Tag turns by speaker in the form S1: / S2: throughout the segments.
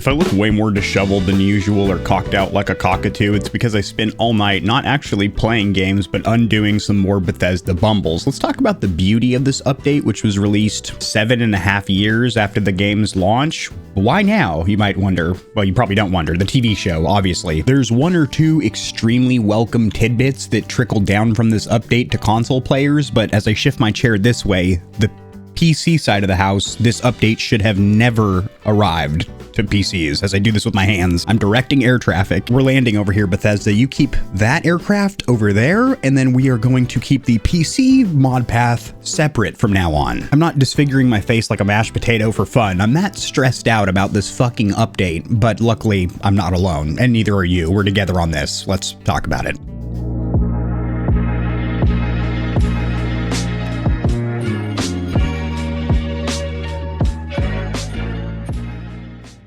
S1: If I look way more disheveled than usual or cocked out like a cockatoo, it's because I spent all night not actually playing games, but undoing some more Bethesda bumbles. Let's talk about the beauty of this update, which was released 7.5 years after the game's launch. Why now, you might wonder? Well, you probably don't wonder. The TV show, obviously. There's one or two extremely welcome tidbits that trickle down from this update to console players, but as I shift my chair this way, the PC side of the house, this update should have never arrived to PCs. As I do this with my hands, I'm directing air traffic. We're landing over here, Bethesda. You keep that aircraft over there, and then we are going to keep the PC mod path separate from now on. I'm not disfiguring my face like a mashed potato for fun. I'm that stressed out about this fucking update, but luckily I'm not alone, and neither are you. We're together on this. Let's talk about it.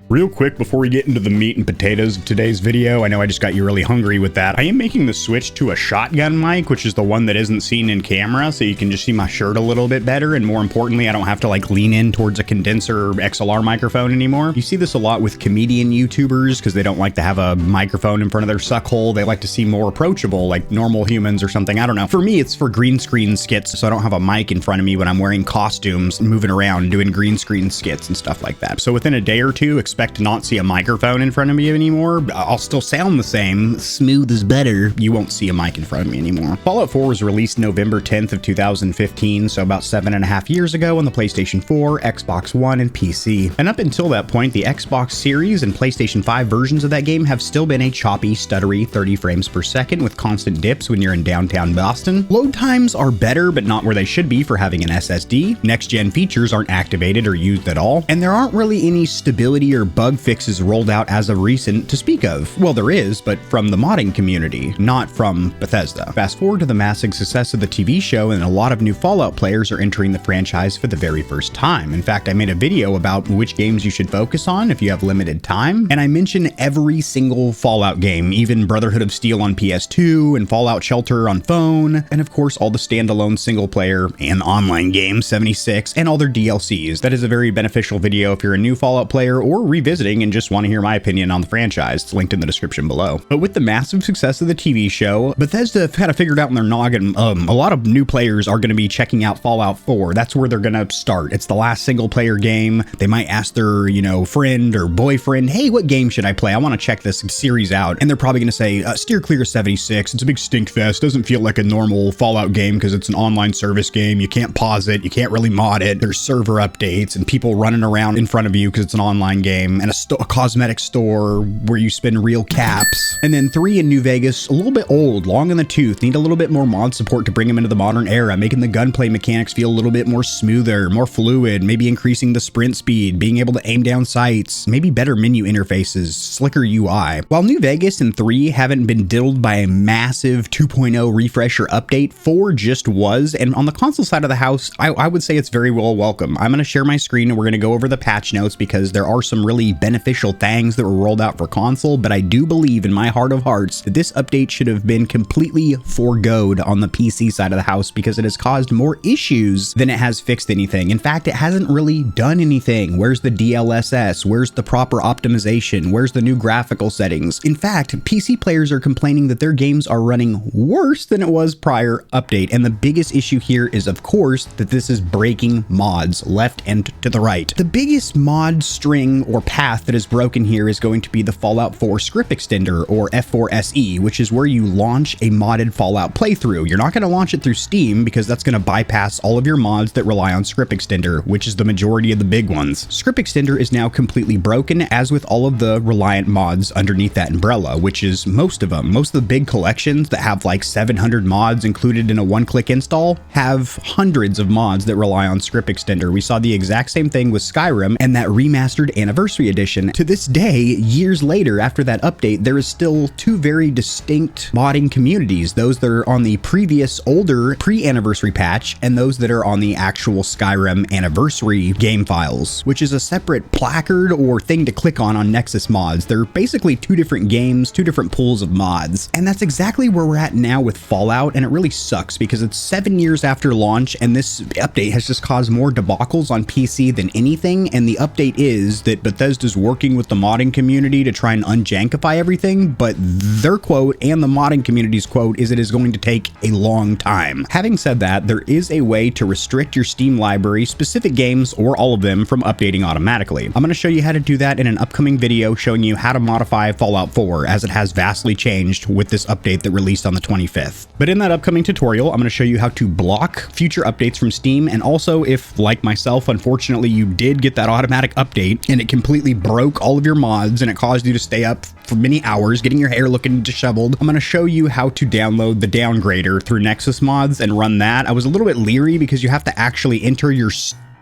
S1: Real quick, before we get into the meat and potatoes of today's video, I know I just got you really hungry with that. I am making the switch to a shotgun mic, which is the one that isn't seen in camera, so you can just see my shirt a little bit better, and more importantly, I don't have to like lean in towards a condenser or XLR microphone anymore. You see this a lot with comedian YouTubers because they don't like to have a microphone in front of their suck hole. They like to seem more approachable, like normal humans or something. I don't know. For me, it's for green screen skits, so I don't have a mic in front of me when I'm wearing costumes and moving around doing green screen skits and stuff like that. So within a day or two, expect to not see a microphone in front of me anymore. I'll still sound the same. Smooth is better. You won't see a mic in front of me anymore. Fallout 4 was released November 10th of 2015, so about 7.5 years ago on the PlayStation 4, Xbox One, and PC. And up until that point, the Xbox Series and PlayStation 5 versions of that game have still been a choppy, stuttery 30 frames per second with constant dips when you're in downtown Boston. Load times are better, but not where they should be for having an SSD. Next-gen features aren't activated or used at all, and there aren't really any stability or bug fixes rolled out as of recent to speak of. Well, there is, but from the modding community, not from Bethesda. Fast forward to the massive success of the TV show, and a lot of new Fallout players are entering the franchise for the very first time. In fact, I made a video about which games you should focus on if you have limited time, and I mention every single Fallout game, even Brotherhood of Steel on PS2 and Fallout Shelter on phone, and of course all the standalone single player and online games, 76, and all their DLCs. That is a very beneficial video if you're a new Fallout player or revisiting and just want to hear my opinion on the franchise. It's linked in the description below. But with the massive success of the TV show, Bethesda kind of figured out in their noggin, a lot of new players are going to be checking out Fallout 4. That's where they're going to start. It's the last single player game. They might ask their, friend or boyfriend, hey, what game should I play? I want to check this series out. And they're probably going to say, steer clear of 76. It's a big stink fest. Doesn't feel like a normal Fallout game because it's an online service game. You can't pause it. You can't really mod it. There's server updates and people running around in front of you because it's an online game, and a cosmetic store where you spend real caps. And then 3 in New Vegas, a little bit old, long in the tooth, need a little bit more mod support to bring them into the modern era, making the gunplay mechanics feel a little bit more smoother, more fluid, maybe increasing the sprint speed, being able to aim down sights, maybe better menu interfaces, slicker UI. While New Vegas and 3 haven't been diddled by a massive 2.0 refresher update, 4 just was, and on the console side of the house, I would say it's very well welcome. I'm going to share my screen and we're going to go over the patch notes because there are some really beneficial things that were rolled out for console, but I do believe in my heart of hearts that this update should have been completely foregoed on the PC side of the house because it has caused more issues than it has fixed anything. In fact, it hasn't really done anything. Where's the DLSS? Where's the proper optimization? Where's the new graphical settings? In fact, PC players are complaining that their games are running worse than it was prior update, and the biggest issue here is, of course, that this is breaking mods left and to the right. The biggest mod string or path that is broken here is going to be the Fallout 4 script extender, or F4SE, which is where you launch a modded Fallout playthrough. You're not going to launch it through Steam because that's going to bypass all of your mods that rely on script extender, which is the majority of the big ones. Script extender is now completely broken, as with all of the reliant mods underneath that umbrella, which is most of them. Most of the big collections that have like 700 mods included in a one-click install have hundreds of mods that rely on script extender. We saw the exact same thing with Skyrim and that remastered Anniversary Edition. To this day, years later after that update, there is still 2 very distinct modding communities, those that are on the previous older pre-anniversary patch and those that are on the actual Skyrim Anniversary game files, which is a separate placard or thing to click on NYXI mods. They're basically 2 different games, 2 different pools of mods. And that's exactly where we're at now with Fallout, and it really sucks because it's 7 years after launch and this update has just caused more debacles on PC than anything, and the update is that Bethesda Bethesda's working with the modding community to try and unjankify everything, but their quote and the modding community's quote is it is going to take a long time. Having said that, there is a way to restrict your Steam library, specific games or all of them, from updating automatically. I'm going to show you how to do that in an upcoming video showing you how to modify Fallout 4, as it has vastly changed with this update that released on the 25th. But in that upcoming tutorial, I'm going to show you how to block future updates from Steam, and also if, like myself, unfortunately you did get that automatic update and it completely broke all of your mods and it caused you to stay up for many hours getting your hair looking disheveled, I'm going to show you how to download the downgrader through NYXI mods and run that. I was a little bit leery because you have to actually enter your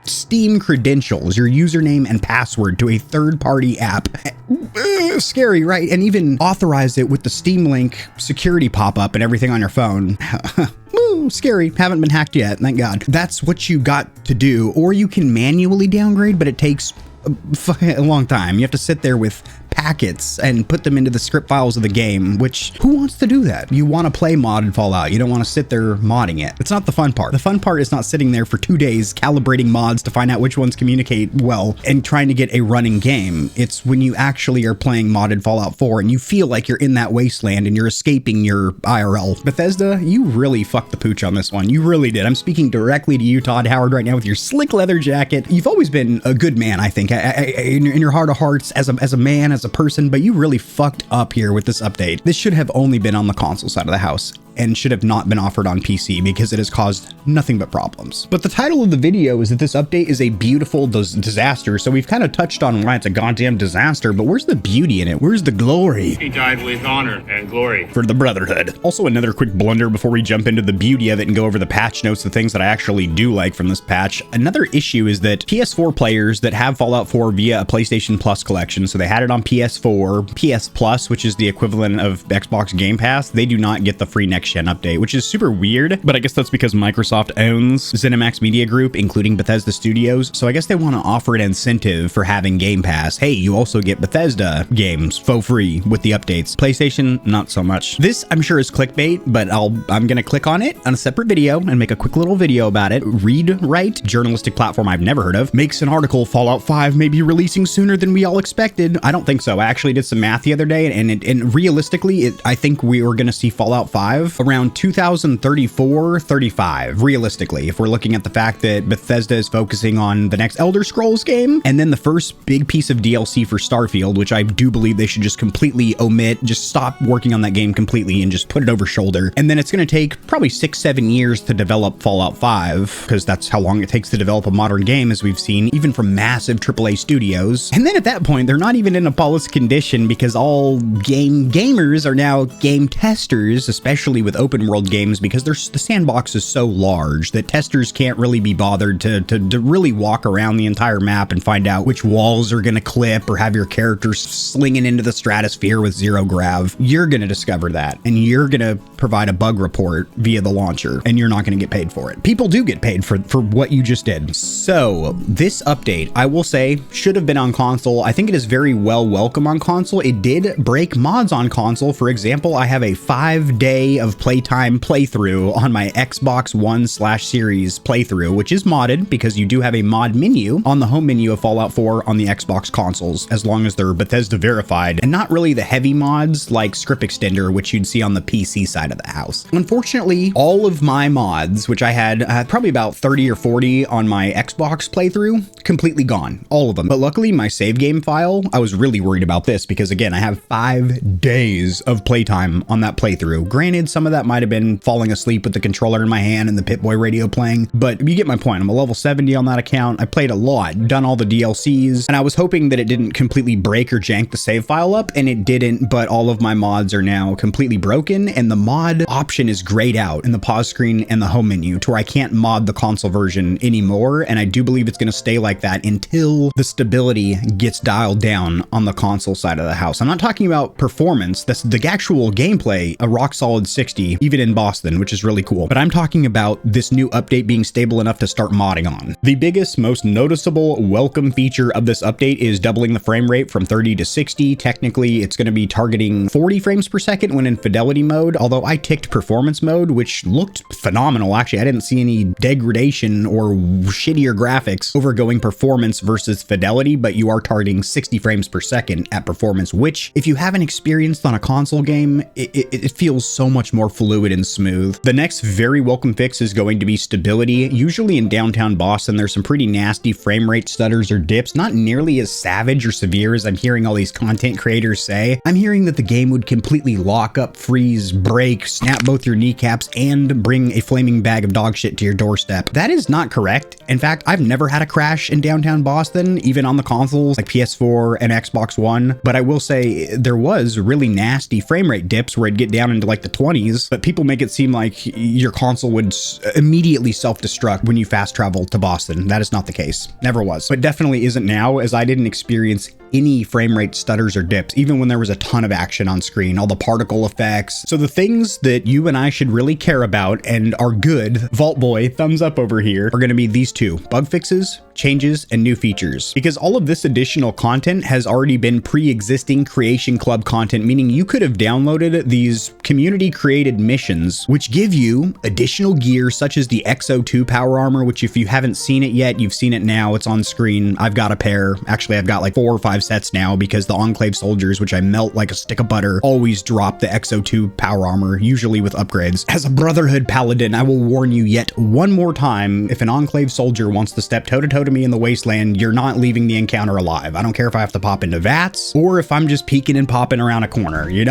S1: Steam credentials, your username and password to a third-party app. Scary, right? And even authorize it with the Steam Link security pop-up and everything on your phone. Woo, scary. Haven't been hacked yet, thank God. That's what you got to do. Or you can manually downgrade, but it takes a long time. You have to sit there with packets and put them into the script files of the game, which, who wants to do that? You want to play modded Fallout. You don't want to sit there modding it. It's not the fun part. The fun part is not sitting there for 2 days calibrating mods to find out which ones communicate well and trying to get a running game. It's when you actually are playing modded Fallout 4 and you feel like you're in that wasteland and you're escaping your IRL. Bethesda, you really fucked the pooch on this one. You really did. I'm speaking directly to you, Todd Howard, right now with your slick leather jacket. You've always been a good man, I think, in your heart of hearts, as a man, as a person, but you really fucked up here with this update. This should have only been on the console side of the house and should have not been offered on PC because it has caused nothing but problems. But the title of the video is that this update is a beautiful disaster, so we've kind of touched on why it's a goddamn disaster, but where's the beauty in it? Where's the glory?
S2: He died with honor and glory
S1: for the Brotherhood. Also, another quick blunder before we jump into the beauty of it and go over the patch notes, the things that I actually do like from this patch. Another issue is that PS4 players that have Fallout 4 via a PlayStation Plus collection, so they had it on PS4, PS Plus, which is the equivalent of Xbox Game Pass, they do not get the free next-gen update, which is super weird, but I guess that's because Microsoft owns ZeniMax Media Group, including Bethesda Studios, so I guess they want to offer an incentive for having Game Pass. Hey, you also get Bethesda games for free with the updates. PlayStation, not so much. This, I'm sure, is clickbait, but I'm gonna click on it on a separate video and make a quick little video about it. ReadWrite, journalistic platform I've never heard of, makes an article, Fallout 5 may be releasing sooner than we all expected. I don't think so. I actually did some math the other day, and realistically, I think we were gonna see Fallout 5 around 2034-35, realistically, if we're looking at the fact that Bethesda is focusing on the next Elder Scrolls game, and then the first big piece of DLC for Starfield, which I do believe they should just completely omit, just stop working on that game completely and just put it over shoulder. And then it's going to take probably 6-7 years to develop Fallout 5, because that's how long it takes to develop a modern game, as we've seen, even from massive AAA studios. And then at that point, they're not even in a polished condition because all gamers are now game testers, especially with open world games, because the sandbox is so large that testers can't really be bothered to really walk around the entire map and find out which walls are going to clip or have your character slinging into the stratosphere with zero grav. You're going to discover that, and you're going to provide a bug report via the launcher, and you're not going to get paid for it. People do get paid for what you just did. So this update, I will say, should have been on console. I think it is very well welcome on console. It did break mods on console. For example, I have a 5-day of playtime playthrough on my Xbox One/Series playthrough, which is modded because you do have a mod menu on the home menu of Fallout 4 on the Xbox consoles, as long as they're Bethesda verified, and not really the heavy mods like Script Extender, which you'd see on the PC side of the house. Unfortunately, all of my mods, which I had probably about 30 or 40 on my Xbox playthrough, completely gone, all of them. But luckily, my save game file, I was really worried about this because, again, I have 5 days of playtime on that playthrough. Granted, some of that might have been falling asleep with the controller in my hand and the Pip-Boy radio playing, but you get my point. I'm a level 70 on that account. I played a lot, done all the DLCs, and I was hoping that it didn't completely break or jank the save file up, and it didn't, but all of my mods are now completely broken, and the mod option is grayed out in the pause screen and the home menu to where I can't mod the console version anymore, and I do believe it's going to stay like that until the stability gets dialed down on the console side of the house. I'm not talking about performance. That's the actual gameplay, a rock solid 60 60, even in Boston, which is really cool. But I'm talking about this new update being stable enough to start modding on. The biggest, most noticeable welcome feature of this update is doubling the frame rate from 30 to 60. Technically, it's going to be targeting 40 frames per second when in fidelity mode, although I ticked performance mode, which looked phenomenal. Actually, I didn't see any degradation or shittier graphics over going performance versus fidelity, but you are targeting 60 frames per second at performance, which if you haven't experienced on a console game, it feels so much more fluid and smooth. The next very welcome fix is going to be stability. Usually in downtown Boston, there's some pretty nasty frame rate stutters or dips, not nearly as savage or severe as I'm hearing all these content creators say. I'm hearing that the game would completely lock up, freeze, break, snap both your kneecaps, and bring a flaming bag of dog shit to your doorstep. That is not correct. In fact, I've never had a crash in downtown Boston, even on the consoles like PS4 and Xbox One, but I will say there was really nasty frame rate dips where it'd get down into like the 20s, but people make it seem like your console would immediately self-destruct when you fast travel to Boston. That is not the case. Never was, but definitely isn't now, as I didn't experience any frame rate stutters or dips, even when there was a ton of action on screen, all the particle effects. So the things that you and I should really care about and are good, Vault Boy, thumbs up over here, are going to be these two: bug fixes, changes, and new features. Because all of this additional content has already been pre-existing Creation Club content, meaning you could have downloaded these community created missions, which give you additional gear such as the XO2 power armor, which if you haven't seen it yet, you've seen it now. It's on screen. I've got a pair. Actually, I've got like 4 or 5 sets now because the Enclave soldiers, which I melt like a stick of butter, always drop the XO2 power armor, usually with upgrades. As a Brotherhood Paladin, I will warn you yet one more time, if an Enclave soldier wants to step toe-to-toe to me in the wasteland, you're not leaving the encounter alive. I don't care if I have to pop into vats or if I'm just peeking and popping around a corner. You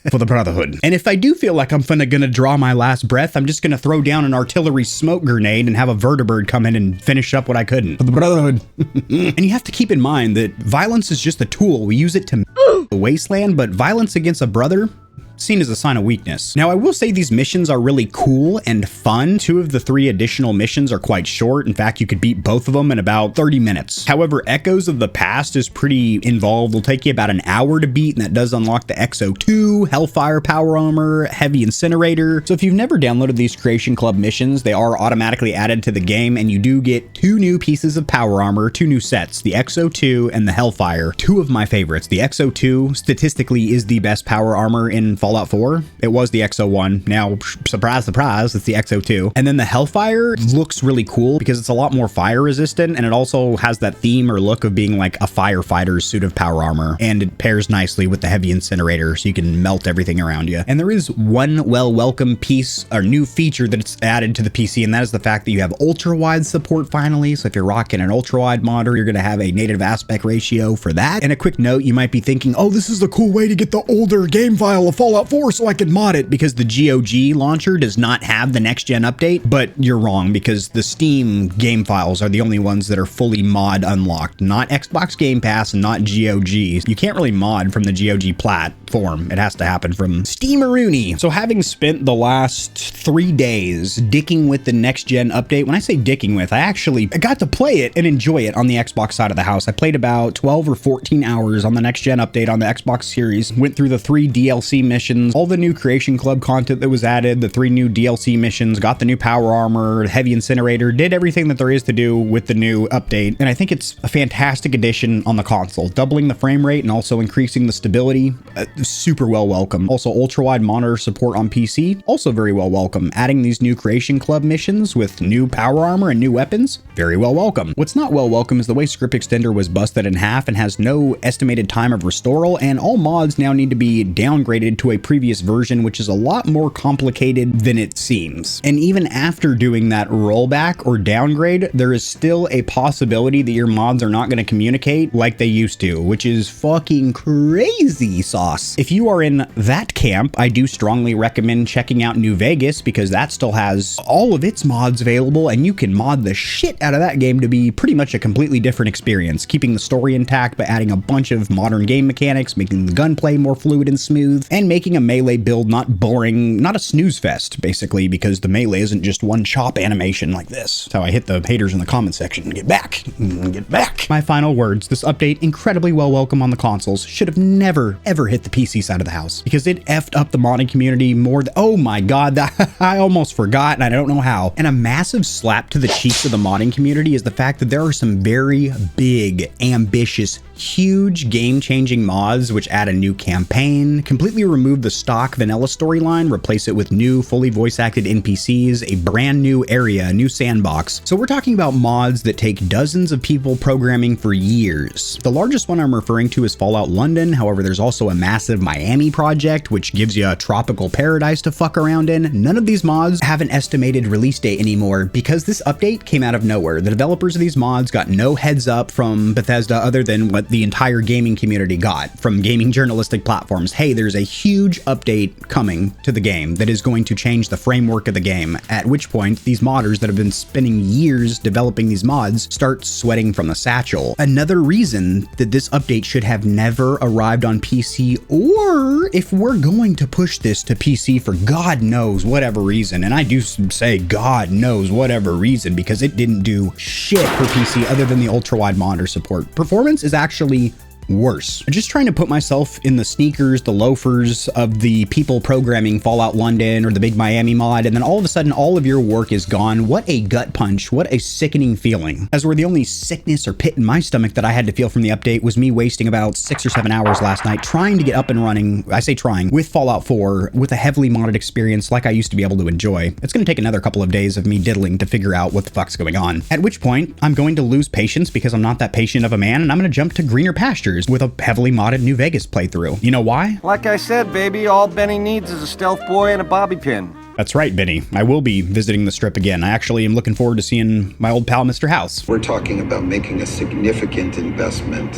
S1: for the Brotherhood. And if I do feel like I'm gonna draw my last breath, I'm just gonna throw down an artillery smoke grenade and have a vertibird come in and finish up what I couldn't. For the Brotherhood. And you have to keep in mind that violence is just a tool. We use it to the wasteland, but violence against a brother, seen as a sign of weakness. Now, I will say these missions are really cool and fun. 2 of the 3 additional missions are quite short. In fact, you could beat both of them in about 30 minutes. However, Echoes of the Past is pretty involved. It'll take you about an hour to beat, and that does unlock the XO2, Hellfire Power Armor, Heavy Incinerator. So if you've never downloaded these Creation Club missions, they are automatically added to the game, and you do get 2 new pieces of power armor, 2 new sets, the XO2 and the Hellfire. 2 of my favorites. The XO2 statistically is the best power armor in Fallout 4. It was the XO1. Now, surprise, surprise, it's the XO2. And then the Hellfire looks really cool because it's a lot more fire resistant, and it also has that theme or look of being like a firefighter's suit of power armor. And it pairs nicely with the Heavy Incinerator, so you can melt everything around you. And there is one welcome piece or new feature that's added to the PC, and that is the fact that you have ultra-wide support finally. So if you're rocking an ultra-wide monitor, you're going to have a native aspect ratio for that. And a quick note, you might be thinking, oh, this is the cool way to get the older game file of Fallout 4 so I can mod it, because the GOG launcher does not have the next gen update. But you're wrong, because the Steam game files are the only ones that are fully mod unlocked, not Xbox Game Pass and not GOG. You can't really mod from the GOG platform. It has to happen from Steameroonie. So having spent the last 3 days dicking with the next gen update, when I say dicking with, I got to play it and enjoy it on the Xbox side of the house. I played about 12 or 14 hours on the next gen update on the Xbox Series, went through the 3 DLC missions, all the new Creation Club content that was added, the 3 new DLC missions, got the new power armor, Heavy Incinerator, did everything that there is to do with the new update. And I think it's a fantastic addition on the console, doubling the frame rate and also increasing the stability. Super well welcome. Also, ultra-wide monitor support on PC, also very well welcome. Adding these new Creation Club missions with new power armor and new weapons, very well welcome. What's not well welcome is the way Script Extender was busted in half and has no estimated time of restoral, and all mods now need to be downgraded to a previous version, which is a lot more complicated than it seems. And even after doing that rollback or downgrade, there is still a possibility that your mods are not going to communicate like they used to, which is fucking crazy sauce. If you are in that camp, I do strongly recommend checking out New Vegas, because that still has all of its mods available, and you can mod the shit out of that game to be pretty much a completely different experience, keeping the story intact but adding a bunch of modern game mechanics, making the gunplay more fluid and smooth, and making making a melee build not boring, not a snooze fest, basically, because the melee isn't just one chop animation like this. That's how I hit the haters in the comment section. Get back. Get back. My final words, this update, incredibly well welcome on the consoles, should have never, ever hit the PC side of the house, because it effed up the modding community more than, oh my god, I almost forgot, and I don't know how. And a massive slap to the cheeks of the modding community is the fact that there are some very big, ambitious, huge game-changing mods which add a new campaign, completely remove the stock vanilla storyline, replace it with new, fully voice-acted NPCs, a brand new area, a new sandbox. So we're talking about mods that take dozens of people programming for years. The largest one I'm referring to is Fallout London, however there's also a massive Miami project which gives you a tropical paradise to fuck around in. None of these mods have an estimated release date anymore because this update came out of nowhere. The developers of these mods got no heads up from Bethesda other than what the entire gaming community got from gaming journalistic platforms. Hey, there's a huge update coming to the game that is going to change the framework of the game, at which point these modders that have been spending years developing these mods start sweating from the satchel. Another reason that this update should have never arrived on PC, or if we're going to push this to PC for God knows whatever reason, and I do say God knows whatever reason because it didn't do shit for PC other than the ultra-wide monitor support. Performance is actually worse. I'm just trying to put myself in the sneakers, the loafers of the people programming Fallout London or the big Miami mod, and then all of a sudden all of your work is gone. What a gut punch. What a sickening feeling. As where the only sickness or pit in my stomach that I had to feel from the update was me wasting about 6 or 7 hours last night trying to get up and running, I say trying, with Fallout 4 with a heavily modded experience like I used to be able to enjoy. It's going to take another couple of days of me diddling to figure out what the fuck's going on. At which point, I'm going to lose patience because I'm not that patient of a man, and I'm going to jump to greener pastures with a heavily modded New Vegas playthrough. You know why?
S3: Like I said, baby, all Benny needs is a stealth boy and a bobby pin.
S1: That's right, Benny. I will be visiting the strip again. I actually am looking forward to seeing my old pal, Mr. House.
S4: We're talking about making a significant investment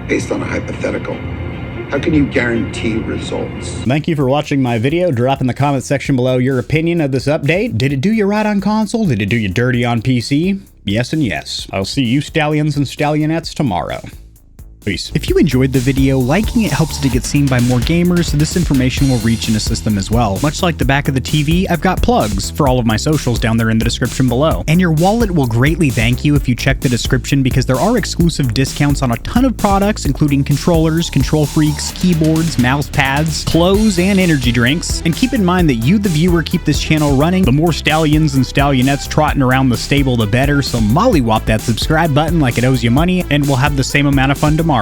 S4: based on a hypothetical. How can you guarantee results?
S1: Thank you for watching my video. Drop in the comment section below your opinion of this update. Did it do you right on console? Did it do you dirty on PC? Yes and yes. I'll see you Stallions and Stallionettes tomorrow. Peace. If you enjoyed the video, liking it helps it to get seen by more gamers, so this information will reach and assist them as well. Much like the back of the TV, I've got plugs for all of my socials down there in the description below. And your wallet will greatly thank you if you check the description because there are exclusive discounts on a ton of products, including controllers, KontrolFreeks, keyboards, mouse pads, clothes, and energy drinks. And keep in mind that you, the viewer, keep this channel running. The more Stallions and Stallionettes trotting around the stable, the better, so mollywop that subscribe button like it owes you money, and we'll have the same amount of fun tomorrow.